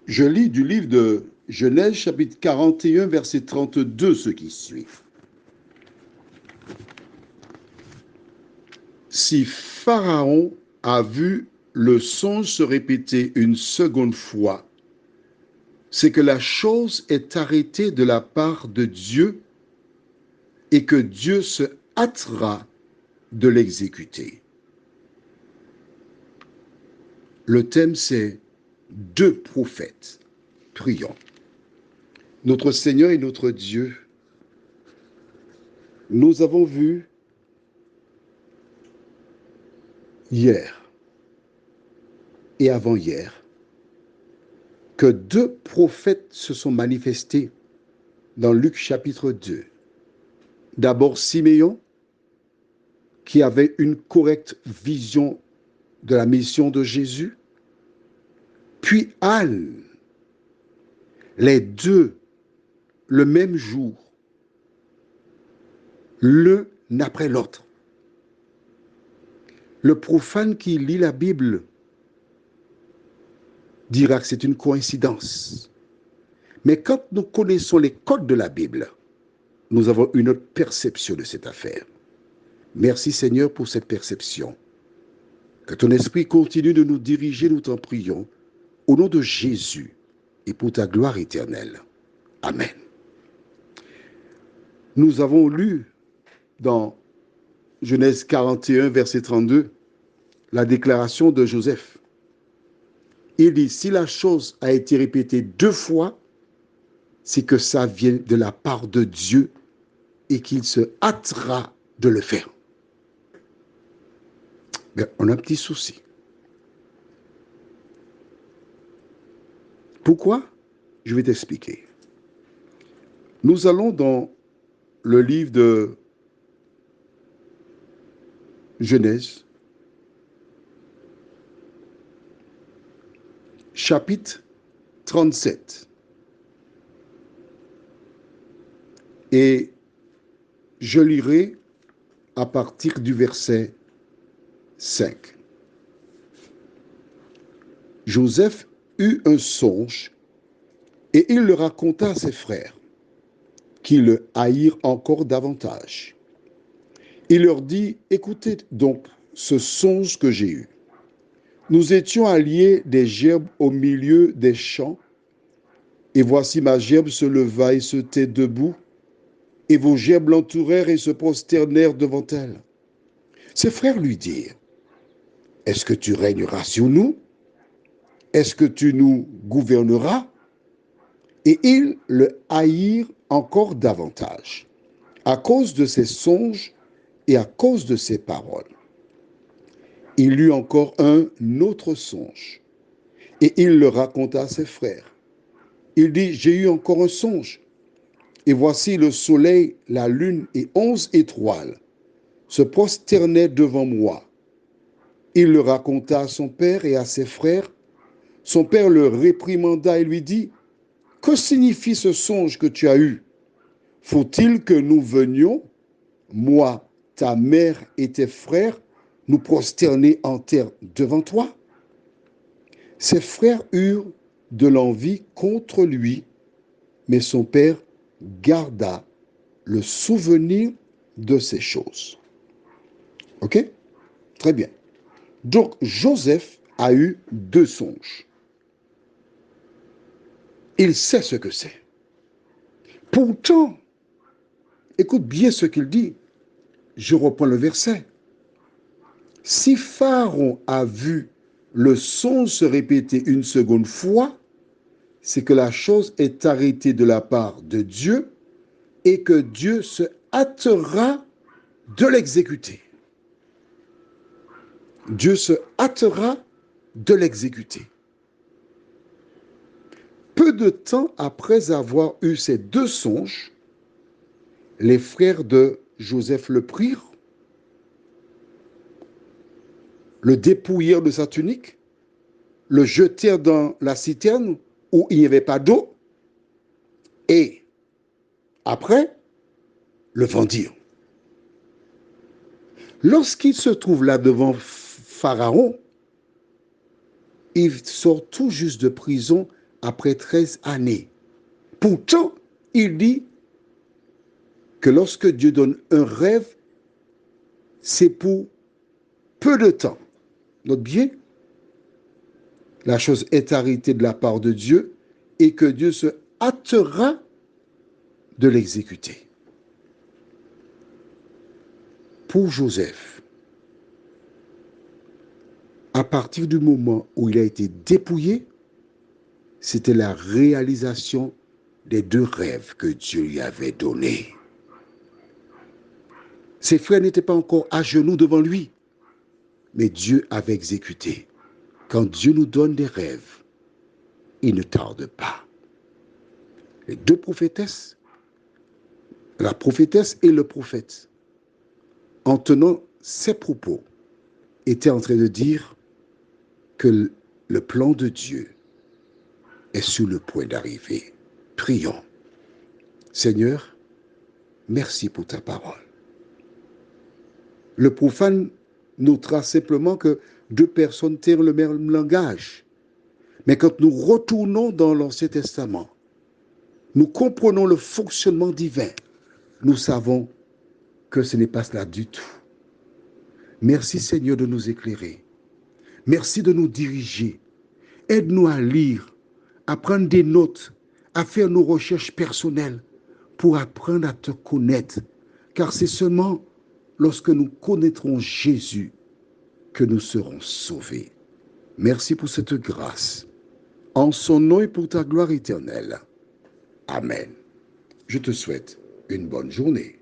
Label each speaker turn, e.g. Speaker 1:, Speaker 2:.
Speaker 1: Je lis du livre de Genèse, chapitre 41, verset 32, ce qui suit. Si Pharaon a vu le songe se répéter une seconde fois, c'est que la chose est arrêtée de la part de Dieu et que Dieu se hâtera de l'exécuter. Le thème, c'est deux prophètes. Prions. Notre Seigneur et notre Dieu, nous avons vu hier et avant-hier que deux prophètes se sont manifestés dans Luc chapitre 2. D'abord Siméon, qui avait une correcte vision de la mission de Jésus, puis Anne, les deux, le même jour, l'un après l'autre. Le profane qui lit la Bible dira que c'est une coïncidence. Mais quand nous connaissons les codes de la Bible, nous avons une autre perception de cette affaire. Merci Seigneur pour cette perception. Que ton esprit continue de nous diriger, nous t'en prions, au nom de Jésus et pour ta gloire éternelle. Amen. Nous avons lu dans Genèse 41, verset 32, la déclaration de Joseph. Il dit, si la chose a été répétée deux fois, c'est que ça vient de la part de Dieu et qu'il se hâtera de le faire. Mais on a un petit souci. Pourquoi? Je vais t'expliquer. Nous allons dans le livre de Genèse, chapitre 37. Et je lirai à partir du verset 5. Joseph eut un songe et il le raconta à ses frères, qui le haïrent encore davantage. Il leur dit, écoutez donc ce songe que j'ai eu. Nous étions alliés des gerbes au milieu des champs, et voici ma gerbe se leva et se tait debout, et vos gerbes l'entourèrent et se prosternèrent devant elle. Ses frères lui dirent, est-ce que tu régneras sur nous? Est-ce que tu nous gouverneras? Et ils le haïrent encore davantage, à cause de ses songes et à cause de ses paroles. Il eut encore un autre songe, et il le raconta à ses frères. Il dit, j'ai eu encore un songe, et voici le soleil, la lune et 11 étoiles se prosternaient devant moi. Il le raconta à son père et à ses frères. Son père le réprimanda et lui dit, que signifie ce songe que tu as eu? Faut-il que nous venions, moi, ta mère et tes frères, nous prosterner en terre devant toi? Ses frères eurent de l'envie contre lui, mais son père garda le souvenir de ces choses. Ok? Très bien. Donc, Joseph a eu deux songes. Il sait ce que c'est. Pourtant, écoute bien ce qu'il dit. Je reprends le verset. Si Pharaon a vu le songe se répéter une seconde fois, c'est que la chose est arrêtée de la part de Dieu et que Dieu se hâtera de l'exécuter. Dieu se hâtera de l'exécuter. Peu de temps après avoir eu ces deux songes, les frères de Joseph le prirent, le dépouillèrent de sa tunique, le jetèrent dans la citerne où il n'y avait pas d'eau, et après, le vendirent. Lorsqu'il se trouve là devant Pharaon, il sort tout juste de prison après 13 années. Pourtant, il dit que lorsque Dieu donne un rêve, c'est pour peu de temps. Note bien, la chose est arrêtée de la part de Dieu et que Dieu se hâtera de l'exécuter. Pour Joseph, à partir du moment où il a été dépouillé, c'était la réalisation des 2 rêves que Dieu lui avait donnés. Ses frères n'étaient pas encore à genoux devant lui, mais Dieu avait exécuté. Quand Dieu nous donne des rêves, il ne tarde pas. Les 2 prophétesses, la prophétesse et le prophète, en tenant ces propos, étaient en train de dire que le plan de Dieu est sur le point d'arriver. Prions. Seigneur, merci pour ta parole. Le profane notera simplement que 2 personnes tirent le même langage. Mais quand nous retournons dans l'Ancien Testament, nous comprenons le fonctionnement divin. Nous savons que ce n'est pas cela du tout. Merci Seigneur de nous éclairer. Merci de nous diriger. Aide-nous à lire, à prendre des notes, à faire nos recherches personnelles pour apprendre à te connaître. Car c'est seulement lorsque nous connaîtrons Jésus que nous serons sauvés. Merci pour cette grâce. En son nom et pour ta gloire éternelle. Amen. Je te souhaite une bonne journée.